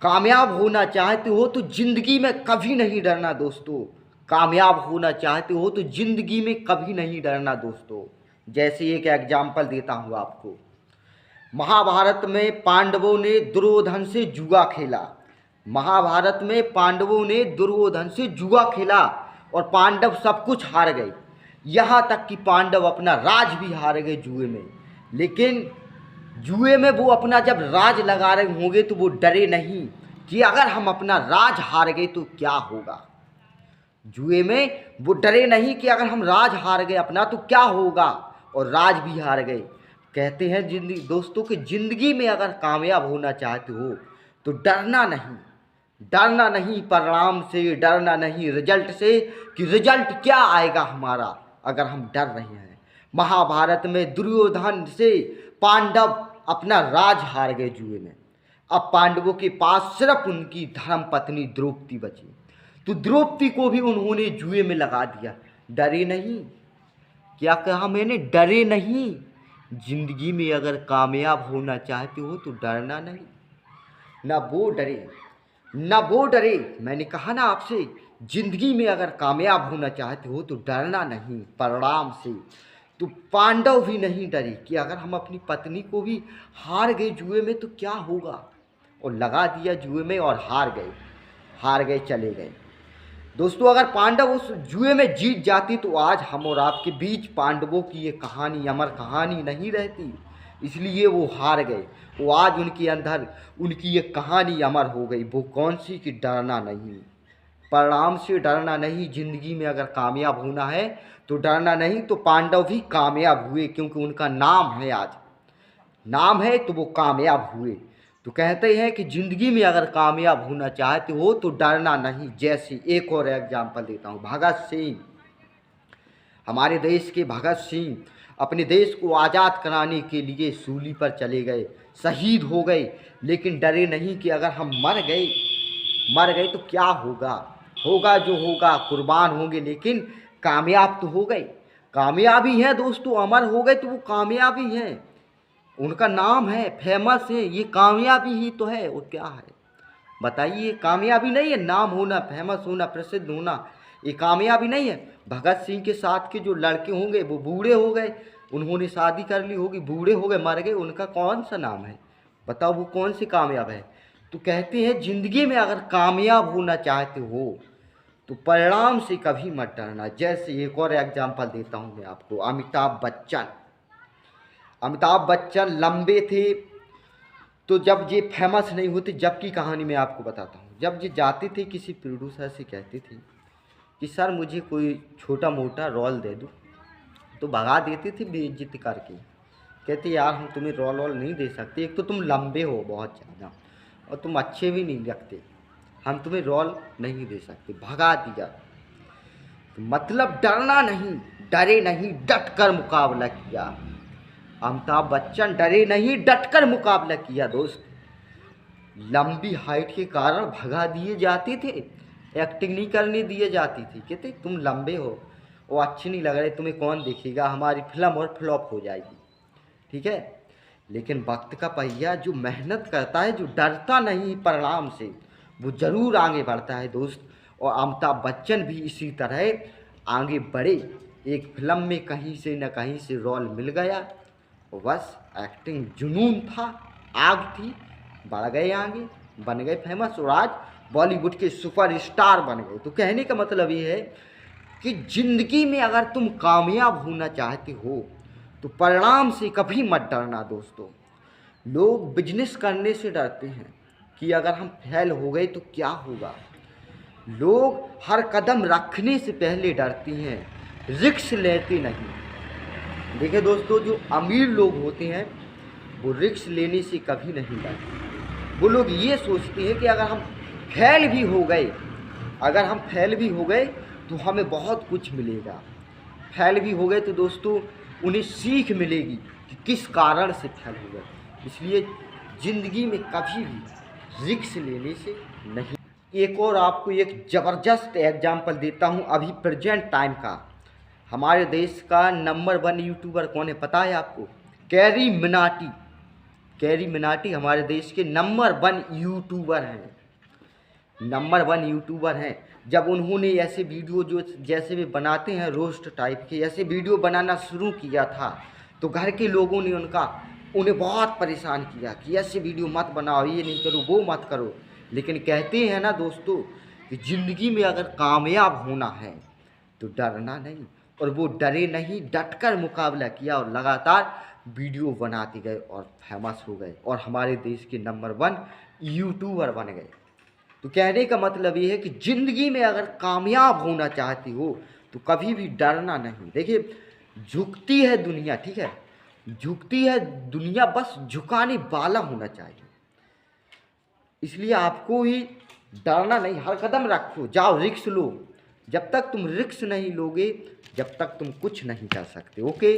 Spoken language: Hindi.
कामयाब होना चाहते हो तो ज़िंदगी में कभी नहीं डरना दोस्तों। कामयाब होना चाहते हो तो ज़िंदगी में कभी नहीं डरना दोस्तों। जैसे एक एग्जाम्पल देता हूँ आपको। महाभारत में पांडवों ने दुर्योधन से जुआ खेला। महाभारत में पांडवों ने दुर्योधन से जुआ खेला और पांडव सब कुछ हार गए। यहाँ तक कि पांडव अपना राज भी हार गए जुए में। लेकिन जुए में वो अपना जब राज लगा रहे होंगे तो वो डरे नहीं कि अगर हम अपना राज हार गए तो क्या होगा। जुए में वो डरे नहीं कि अगर हम राज हार गए अपना तो क्या होगा, और राज भी हार गए। कहते हैं जिंदगी दोस्तों कि ज़िंदगी में अगर कामयाब होना चाहते हो तो डरना नहीं। डरना नहीं परिणाम से, डरना नहीं रिजल्ट से कि रिजल्ट क्या आएगा हमारा अगर हम डर रहे हैं। महाभारत में दुर्योधन से पांडव अपना राज हार गए जुए में। अब पांडवों के पास सिर्फ उनकी धर्म पत्नी द्रौपदी बची, तो द्रौपदी को भी उन्होंने जुए में लगा दिया। डरे नहीं। क्या कहा मैंने? डरे नहीं। जिंदगी में अगर कामयाब होना चाहते हो तो डरना नहीं। ना वो डरे, ना वो डरे। मैंने कहा ना आपसे, जिंदगी में अगर कामयाब होना चाहते हो तो डरना नहीं परिणाम से। तो पांडव भी नहीं डरे कि अगर हम अपनी पत्नी को भी हार गए जुए में तो क्या होगा, और लगा दिया जुए में और हार गए चले गए। दोस्तों अगर पांडव उस जुए में जीत जाती तो आज हम और आपके बीच पांडवों की ये कहानी, अमर कहानी नहीं रहती। इसलिए वो हार गए। वो आज उनके अंदर उनकी ये कहानी अमर हो गई। वो कौन सी? कि डरना नहीं, परिणाम से डरना नहीं। ज़िंदगी में अगर कामयाब होना है तो डरना नहीं। तो पांडव भी कामयाब हुए क्योंकि उनका नाम है, आज नाम है तो वो कामयाब हुए। तो कहते हैं कि ज़िंदगी में अगर कामयाब होना चाहते हो तो डरना नहीं। जैसे एक और एग्जाम्पल देता हूँ, भगत सिंह। हमारे देश के भगत सिंह अपने देश को आज़ाद कराने के लिए सूली पर चले गए, शहीद हो गए। लेकिन डरे नहीं कि अगर हम मर गए तो क्या होगा। होगा जो होगा, कुर्बान होंगे लेकिन कामयाब तो हो गए। कामयाबी है दोस्तों, अमर हो गए तो वो कामयाबी है। उनका नाम है, फेमस है, ये कामयाबी ही तो है। और क्या है बताइए? कामयाबी नहीं है नाम होना, फेमस होना, प्रसिद्ध होना, ये कामयाबी नहीं है। भगत सिंह के साथ के जो लड़के होंगे वो बूढ़े हो गए, उन्होंने शादी कर ली होगी, बूढ़े हो गए, मर गए, उनका कौन सा नाम है बताओ? वो कौन सी कामयाब है? तो कहते हैं ज़िंदगी में अगर कामयाब होना चाहते हो तो परिणाम से कभी मत डरना। जैसे एक और एग्जाम्पल देता हूँ मैं आपको, अमिताभ बच्चन लंबे थे तो जब ये फेमस नहीं होते, जब की कहानी मैं आपको बताता हूँ। जब ये जाते थे किसी प्रोड्यूसर से कहते थे कि सर मुझे कोई छोटा मोटा रोल दे दो, तो भगा देते थे बेइज्जती करके। कहते यार हम तुम्हें रोल नहीं दे सकते, एक तो तुम लंबे हो बहुत ज़्यादा और तुम अच्छे भी नहीं लगते, हम तुम्हें रोल नहीं दे सकते, भगा दिया। तो मतलब डरना नहीं, डरे नहीं, डट कर मुकाबला किया। अमिताभ बच्चन डरे नहीं, डट कर मुकाबला किया दोस्त। लंबी हाइट के कारण भगा दिए जाते थे, एक्टिंग नहीं करने दिए जाती थी। कहते तुम लंबे हो, वो अच्छे नहीं लग रहे, तुम्हें कौन देखेगा, हमारी फिल्म और फ्लॉप हो जाएगी। ठीक है, लेकिन वक्त का पहिया जो मेहनत करता है, जो डरता नहीं परिणाम से, वो ज़रूर आगे बढ़ता है दोस्त। और अमिताभ बच्चन भी इसी तरह आगे बढ़े। एक फिल्म में कहीं से न कहीं से रोल मिल गया, बस एक्टिंग जुनून था, आग थी, बढ़ गए आगे, बन गए फेमस और आज बॉलीवुड के सुपरस्टार बन गए। तो कहने का मतलब ये है कि ज़िंदगी में अगर तुम कामयाब होना चाहते हो तो परिणाम से कभी मत डरना दोस्तों। लोग बिजनेस करने से डरते हैं कि अगर हम फेल हो गए तो क्या होगा। लोग हर कदम रखने से पहले डरते हैं, रिस्क लेते नहीं। देखिए दोस्तों, जो अमीर लोग होते हैं वो रिस्क लेने से कभी नहीं डरते। वो लोग ये सोचते हैं कि अगर हम फेल भी हो गए तो हमें बहुत कुछ मिलेगा। फेल भी हो गए तो दोस्तों उन्हें सीख मिलेगी कि किस कारण से फेल हो गए। इसलिए ज़िंदगी में कभी भी रिस्क लेने से नहीं। एक और आपको एक ज़बरदस्त एग्जाम्पल देता हूँ अभी प्रेजेंट टाइम का। हमारे देश का नंबर 1 यूट्यूबर कौन है पता है आपको? कैरी मिनाटी। कैरी मिनाटी हमारे देश के नंबर 1 यूट्यूबर हैं, नंबर 1 यूट्यूबर हैं। जब उन्होंने ऐसे वीडियो जो जैसे वे बनाते हैं रोस्ट टाइप के, ऐसे वीडियो बनाना शुरू किया था तो घर के लोगों ने उन्हें बहुत परेशान किया कि ऐसे वीडियो मत बनाओ, ये नहीं करो, वो मत करो। लेकिन कहते हैं ना दोस्तों कि ज़िंदगी में अगर कामयाब होना है तो डरना नहीं, और वो डरे नहीं, डटकर मुकाबला किया और लगातार वीडियो बनाते गए और फेमस हो गए और हमारे देश के नंबर 1 यूट्यूबर बन गए। तो कहने का मतलब ये है कि ज़िंदगी में अगर कामयाब होना चाहती हो तो कभी भी डरना नहीं। देखिए, झुकती है दुनिया, ठीक है, झुकती है दुनिया, बस झुकाने वाला होना चाहिए। इसलिए आपको ही डरना नहीं, हर कदम रखो, जाओ रिस्क लो। जब तक तुम रिस्क नहीं लोगे, जब तक तुम कुछ नहीं कर सकते। ओके।